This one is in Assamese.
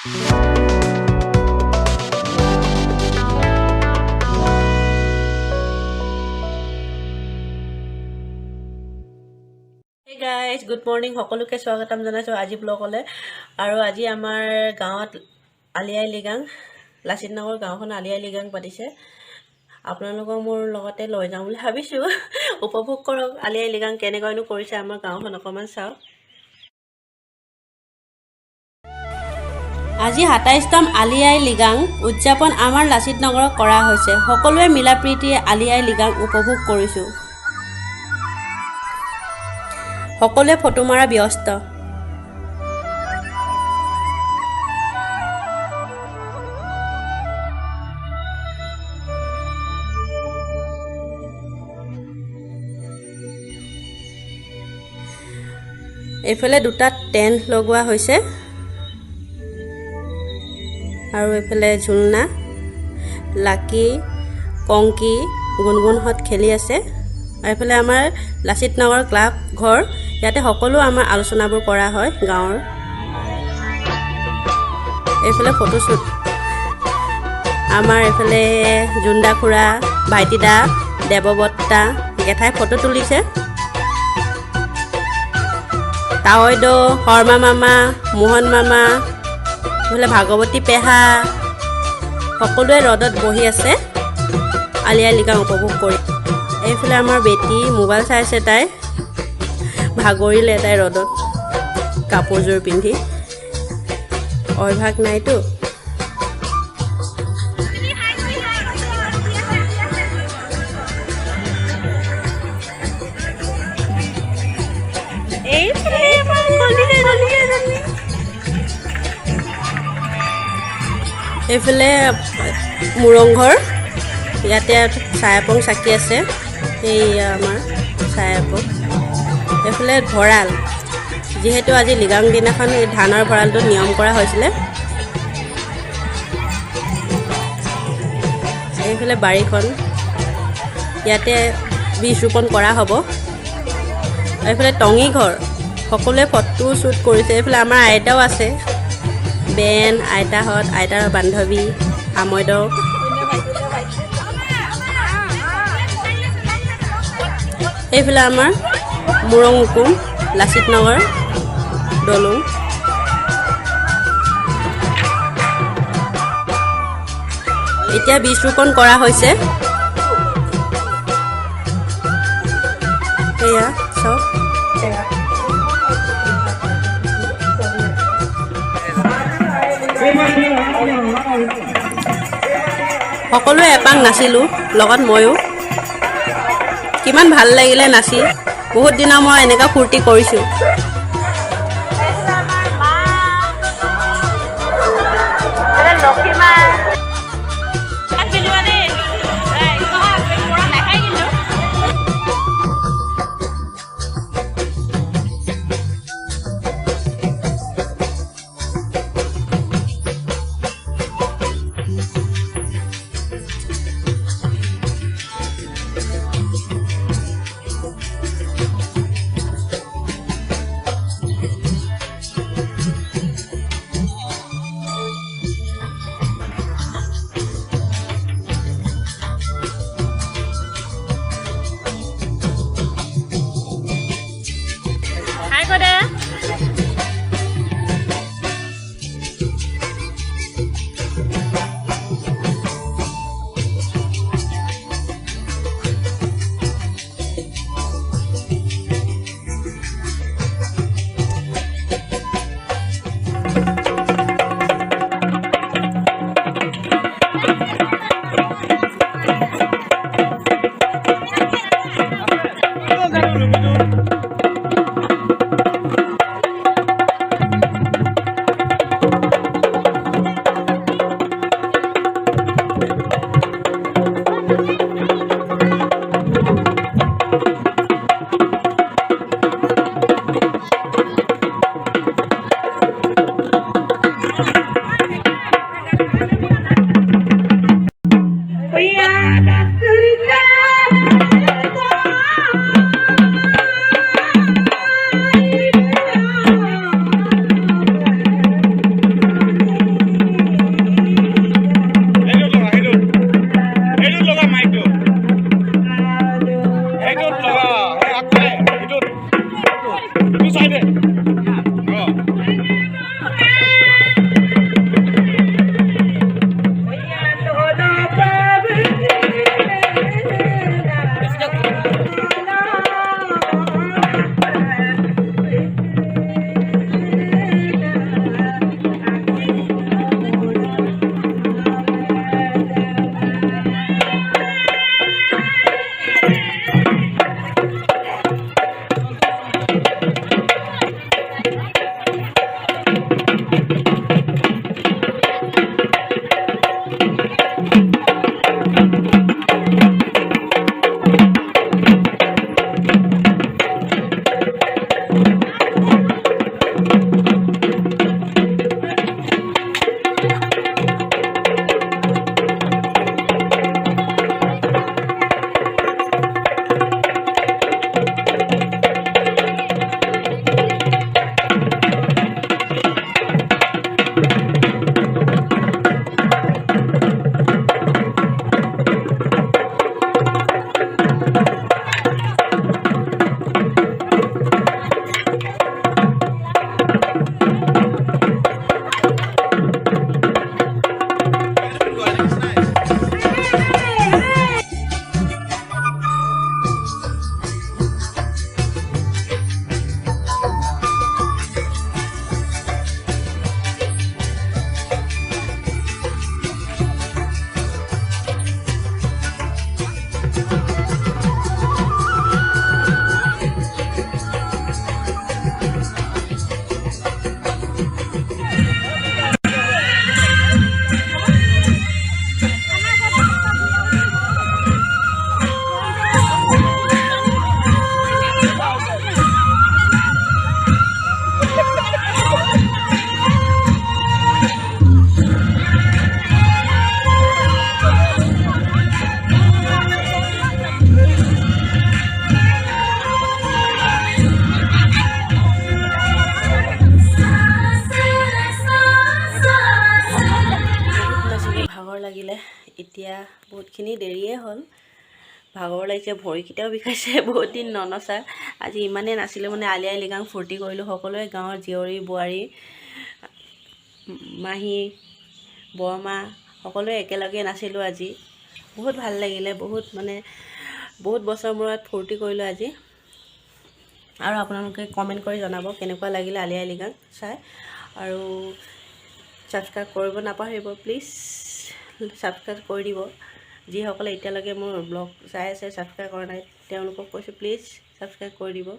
Hey guys, good morning. সকলোকে স্বাগতম জনাইছো আজি ব্লগলে আৰু আজি আমাৰ গাঁৱত আলি আই লিগাং লাচিত নগৰ গাঁওখন আলি আই লিগাং পাতিছে আপোনালোকক মোৰ লগতে লৈ যাম বুলি ভাবিছো উপভোগ কৰক আলি আই লিগাং কেনেকৈনো কৰিছে আমাৰ গাঁওখন অকমান চাওক আজি 27তম আলি আই লিগাং উদযাপন আমাৰ লাচিত নগৰত কৰা হৈছে সকলোৱে মিলা প্ৰীতিৰে আলি আই লিগাং উপভোগ কৰিছো সকলোৱে ফটো মাৰা ব্যস্ত এইফালে দুটা টেন্ট লগোৱা হৈছে আৰু এইফালে ঝুলনা লাকি কংকি গুনগুনহত খেলি আছে আৰু এইফালে আমাৰ লাচিত নগৰ ক্লাব ঘৰ ইয়াতে সকলো আমাৰ আলোচনাবোৰ কৰা হয় গাঁৱৰ এইফালে ফটো শ্বুট আমাৰ এইফালে জুন্দা খুৰা ভাইটিদা দেৱবত্তা গেঠাই ফটো তুলিছে তাৱৈদো শৰ্মা মামা মোহন মামা এইফালে ভাগৱতী পেহা সকলোৱে ৰদত বহি আছে আলি আই লিগাং উপভোগ কৰি এইফালে আমাৰ বেটি মোবাইল চাইছে তাই ভাগৰিলে তাই ৰদত কাপোৰযোৰ পিন্ধি অভ্যাস নাইতো এইফালে মুৰংঘৰ ইয়াতে ছায়াপং চাকি আছে এই আমাৰ ছায়াপং এইফালে ভঁৰাল যিহেতু আজি লিগাং দিনাখন এই ধানৰ ভঁৰালটো নিয়ম কৰা হৈছিলে এইফালে বাৰীখন ইয়াতে বীজ ৰোপণ কৰা হ'ব এইফালে টঙি ঘৰ সকলোৱে ফটো শ্বুট কৰিছে এইফালে আমাৰ আইতাও আছে বেন আইতাহঁত আইতাৰ বান্ধৱী আমৈদ এইফালে আমাৰ মুৰং উকুম লাচিত নগৰ দলুং এতিয়া বীজ ৰোপণ কৰা হৈছে এয়া চাওক সকলোৱে এপাক নাচিলোঁ লগত ময়ো কিমান ভাল লাগিলে নাচি বহুত দিনৰ মই এনেকুৱা ফূৰ্তি কৰিছোঁ এতিয়া বহুতখিনি দেৰিয়ে হ'ল, ভাগৰ লাগিছে, ভৰিকেইটাও বিষাইছে, বহুত দিন ননচা। আজি ইমানেই নাছিলোঁ মানে আলি আই লৃগাং ফূৰ্তি কৰিলোঁ সকলোৱে, গাঁৱৰ জীয়ৰী বোৱাৰী মাহী বৰমা সকলোৱে একেলগে নাছিলোঁ আজি। বহুত ভাল লাগিলে, বহুত বছৰ মূৰত ফূৰ্তি কৰিলোঁ আজি। আৰু আপোনালোকে কমেণ্ট কৰি জনাব কেনেকুৱা লাগিলে আলি আই লৃগাং চাই। আৰু ছাবস্ক্ৰাইব কৰিব নাপাহৰিব প্লিজ, ছাবস্ক্ৰাইব কৰি দিব। যিসকলে এতিয়ালৈকে মোৰ ব্লগ চাই আছে ছাবস্ক্ৰাইব কৰা নাই তেওঁলোকক কৈছোঁ প্লিজ ছাবস্ক্ৰাইব কৰি দিব।